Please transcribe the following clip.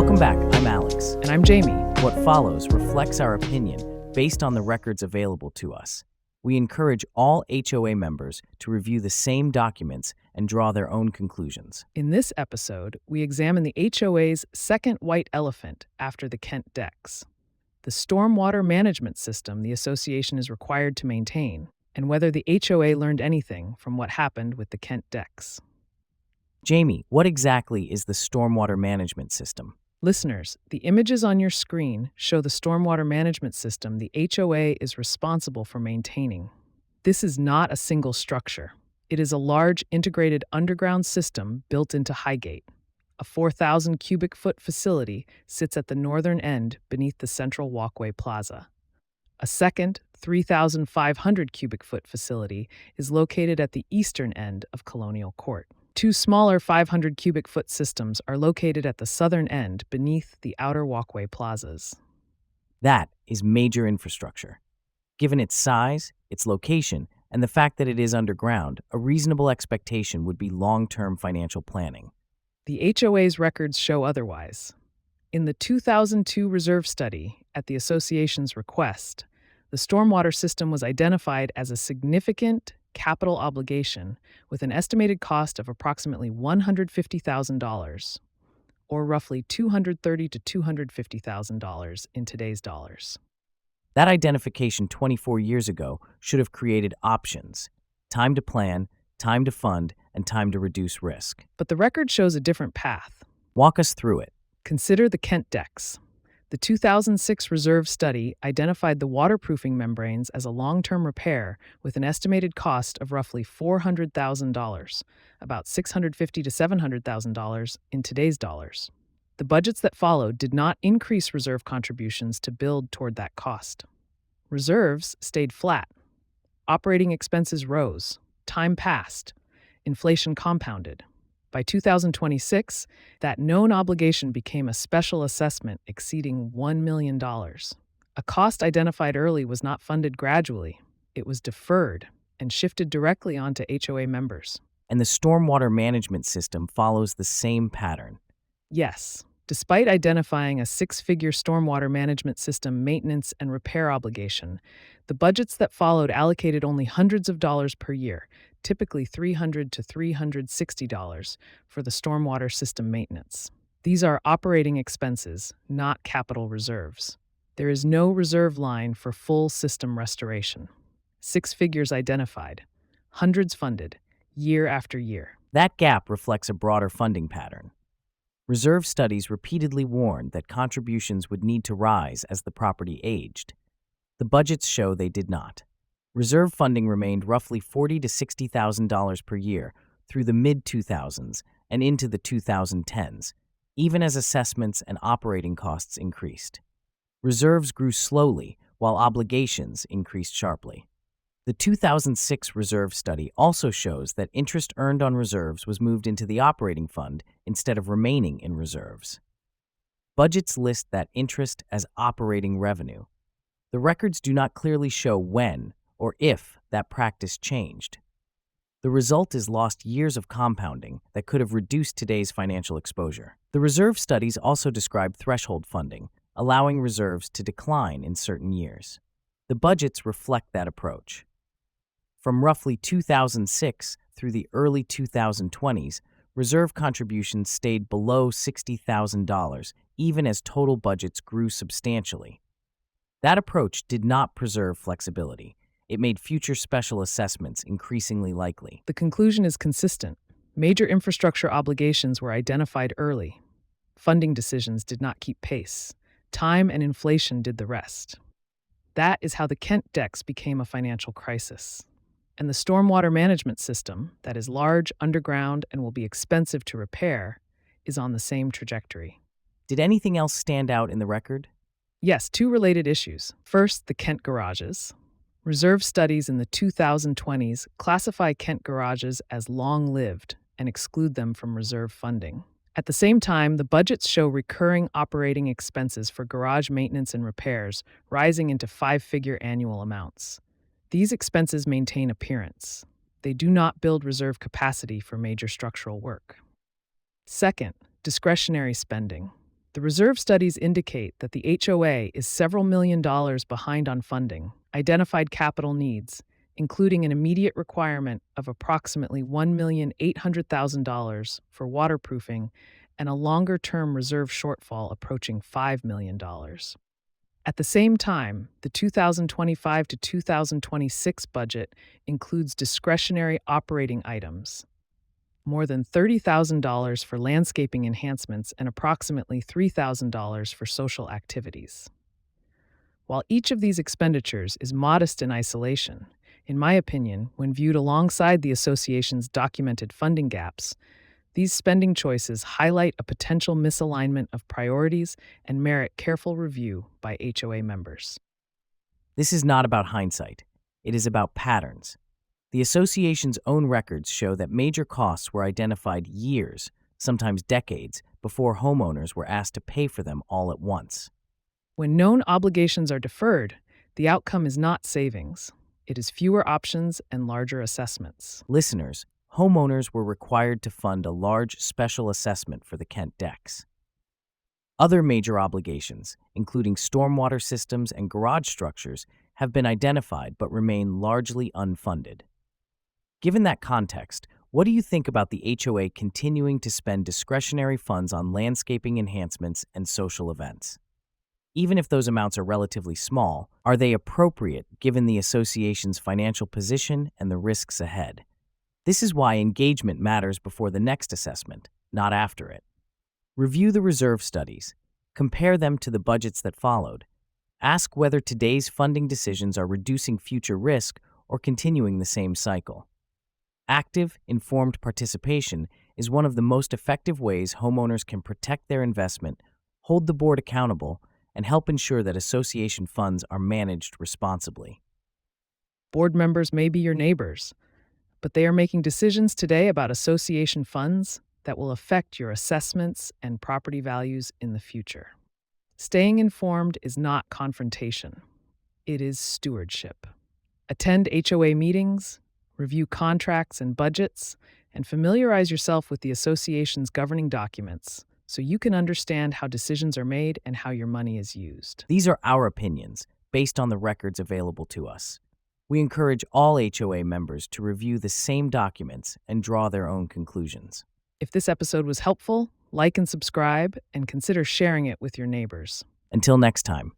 Welcome back. I'm Alex. And I'm Jamie. What follows reflects our opinion based on the records available to us. We encourage all HOA members to review the same documents and draw their own conclusions. In this episode, we examine the HOA's second white elephant after the Kent decks, the stormwater management system the association is required to maintain, and whether the HOA learned anything from what happened with the Kent decks. Jamie, what exactly is the stormwater management system? Listeners, the images on your screen show the stormwater management system the HOA is responsible for maintaining. This is not a single structure. It is a large integrated underground system built into Highgate. A 4,000 cubic foot facility sits at the northern end beneath the central walkway plaza. A second, 3,500 cubic foot facility is located at the eastern end of Colonial Court. Two smaller 500 cubic foot systems are located at the southern end beneath the outer walkway plazas. That is major infrastructure. Given its size, its location, and the fact that it is underground, a reasonable expectation would be long-term financial planning. The HOA's records show otherwise. In the 2002 reserve study, at the association's request, the stormwater system was identified as a significant capital obligation with an estimated cost of approximately $150,000, or roughly $230,000 to $250,000 in today's dollars. That identification 24 years ago should have created options: time to plan, time to fund, and time to reduce risk. But the record shows a different path. Walk us through it. Consider the Kent decks. The 2006 reserve study identified the waterproofing membranes as a long-term repair with an estimated cost of roughly $400,000, about $650,000 to $700,000 in today's dollars. The budgets that followed did not increase reserve contributions to build toward that cost. Reserves stayed flat. Operating expenses rose. Time passed. Inflation compounded. By 2026, that known obligation became a special assessment exceeding $1 million. A cost identified early was not funded gradually. It was deferred and shifted directly onto HOA members. And the stormwater management system follows the same pattern. Yes, despite identifying a six-figure stormwater management system maintenance and repair obligation, the budgets that followed allocated only hundreds of dollars per year, typically $300 to $360 for the stormwater system maintenance. These are operating expenses, not capital reserves. There is no reserve line for full system restoration. 6 figures identified, hundreds funded, year after year. That gap reflects a broader funding pattern. Reserve studies repeatedly warned that contributions would need to rise as the property aged. The budgets show they did not. Reserve funding remained roughly $40,000 to $60,000 per year through the mid-2000s and into the 2010s, even as assessments and operating costs increased. Reserves grew slowly while obligations increased sharply. The 2006 reserve study also shows that interest earned on reserves was moved into the operating fund instead of remaining in reserves. Budgets list that interest as operating revenue. The records do not clearly show when or if that practice changed. The result is lost years of compounding that could have reduced today's financial exposure. The reserve studies also describe threshold funding, allowing reserves to decline in certain years. The budgets reflect that approach. From roughly 2006 through the early 2020s, reserve contributions stayed below $60,000, even as total budgets grew substantially. That approach did not preserve flexibility. It made future special assessments increasingly likely. The conclusion is consistent. Major infrastructure obligations were identified early. Funding decisions did not keep pace. Time and inflation did the rest. That is how the Kent decks became a financial crisis. And the stormwater management system, that is large, underground, and will be expensive to repair, is on the same trajectory. Did anything else stand out in the record? Yes, 2 related issues. First, the Kent garages. Reserve studies in the 2020s classify Kent garages as long-lived and exclude them from reserve funding. At the same time, the budgets show recurring operating expenses for garage maintenance and repairs rising into 5-figure annual amounts. These expenses maintain appearance. They do not build reserve capacity for major structural work. Second, discretionary spending. The reserve studies indicate that the HOA is several $1 million behind on funding, identified capital needs, including an immediate requirement of approximately $1,800,000 for waterproofing and a longer term reserve shortfall approaching $5 million. At the same time, the 2025 to 2026 budget includes discretionary operating items, more than $30,000 for landscaping enhancements and approximately $3,000 for social activities. While each of these expenditures is modest in isolation, in my opinion, when viewed alongside the association's documented funding gaps, these spending choices highlight a potential misalignment of priorities and merit careful review by HOA members. This is not about hindsight. It is about patterns. The association's own records show that major costs were identified years, sometimes decades, before homeowners were asked to pay for them all at once. When known obligations are deferred, the outcome is not savings. It is fewer options and larger assessments. Listeners, homeowners were required to fund a large special assessment for the Kent decks. Other major obligations, including stormwater systems and garage structures, have been identified but remain largely unfunded. Given that context, what do you think about the HOA continuing to spend discretionary funds on landscaping enhancements and social events? Even if those amounts are relatively small, are they appropriate given the association's financial position and the risks ahead? This is why engagement matters before the next assessment, not after it. Review the reserve studies. Compare them to the budgets that followed. Ask whether today's funding decisions are reducing future risk or continuing the same cycle. Active, informed participation is one of the most effective ways homeowners can protect their investment, hold the board accountable, and help ensure that association funds are managed responsibly. Board members may be your neighbors, but they are making decisions today about association funds that will affect your assessments and property values in the future. Staying informed is not confrontation. It is stewardship. Attend HOA meetings, review contracts and budgets, and familiarize yourself with the association's governing documents so you can understand how decisions are made and how your money is used. These are our opinions, based on the records available to us. We encourage all HOA members to review the same documents and draw their own conclusions. If this episode was helpful, like and subscribe, and consider sharing it with your neighbors. Until next time.